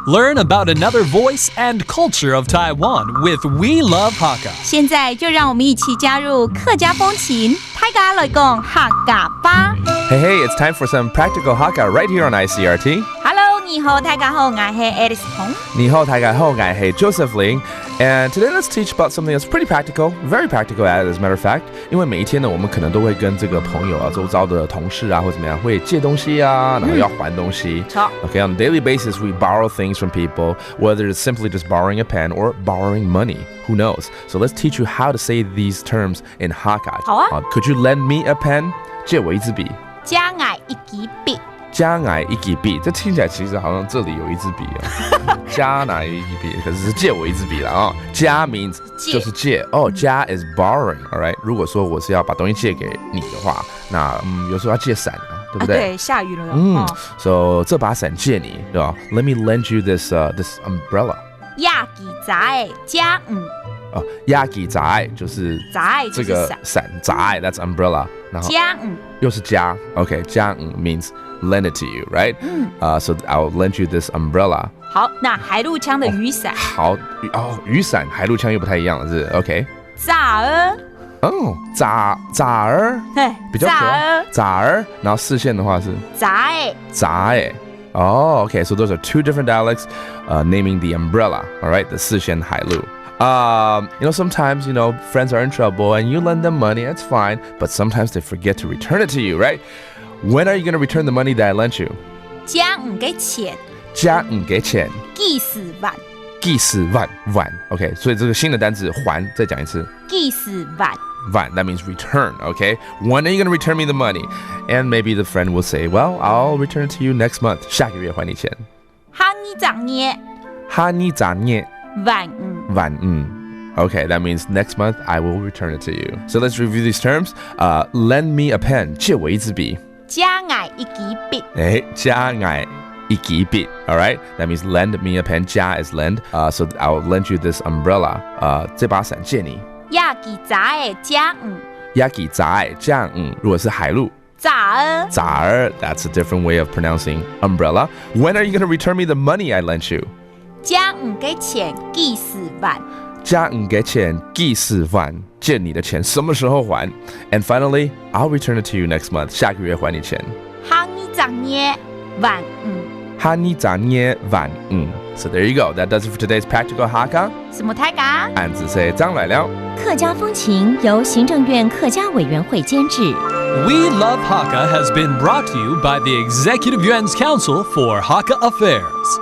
Learn about another voice and culture of Taiwan with We Love Hakka. 现在就让我们一起加入客家风情，大家来讲客家吧。Hey, it's time for some practical Hakka right here on ICRT. Hello， 你好，大家好，我是 Alice 彭。你好，大家好，我是 Joseph Ling. And today let's teach about something that's pretty practical, very practical as a matter of fact. 因为每一天呢，我们可能都会跟这个朋友啊、周遭的同事啊，或怎么样，会借东西啊，然后要还东西。Okay, on a daily basis, we borrow things from people, whether it's simply just borrowing a pen or borrowing money. Who knows? So let's teach you how to say these terms in Hakka. 好啊。Could you lend me a pen? 借我一支笔。借我一支笔。加我一支笔，这听起来其实好像这里有一支笔啊。加哪一支笔？可是是借我一支笔了啊。加 means 就是借哦，加 is borrowing，all right。如果说我是要把东西借给你的话，那有时候要借伞啊，对不对？对，下雨了。So 这把伞借你，对吧 ？Let me lend you this umbrella。亚吉仔加哦，亚吉仔就是这个伞，仔 that's umbrella。然后加又是加 ，OK， 加means lend it to you, right? So I'll lend you this umbrella. 好，那海陆腔的雨伞。好哦，雨伞海陆腔又不太一样了，是 OK。咋儿？哦，咋儿？对，比较咋儿。然后视线的话是咋欸。Oh, okay. So those are two different dialects, naming the umbrella. All right, the 视线海陆。Sometimes, friends are in trouble and you lend them money, that's fine. But sometimes they forget to return it to you, right? When are you going to return the money that I lent you? 加给钱。加给钱。记4万。记4万 OK， 所以这个新的单字还再讲一次。记4万。That means return, okay? When are you going to return me the money? And maybe the friend will say, well, I'll return it to you next month. 下个月还你钱。哈你咋捏？哈你咋捏？晚 Okay, that means next month I will return it to you. So let's review these terms. Lend me a pen. 借我一支笔。加我一支笔。加我一支笔。All right, that means lend me a pen. 加 is lend. So I'll lend you this umbrella. 这把伞借你。亚吉仔加亚吉仔加如果是海陆。咋儿 That's a different way of pronouncing umbrella. When are you going to return me the money I lent you? 加给钱记4万。加给钱记4万，借你的钱什么时候还 ？And finally, I'll return it to you next month. 下个月还你钱。哈你咋捏晚哈你咋捏晚So there you go. That does it for today's practical Hakka. 什么太嘎？俺只是张来了。客家风情由行政院客家委员会监制。We Love Hakka has been brought to you by the Executive Yuan's Council for Hakka Affairs.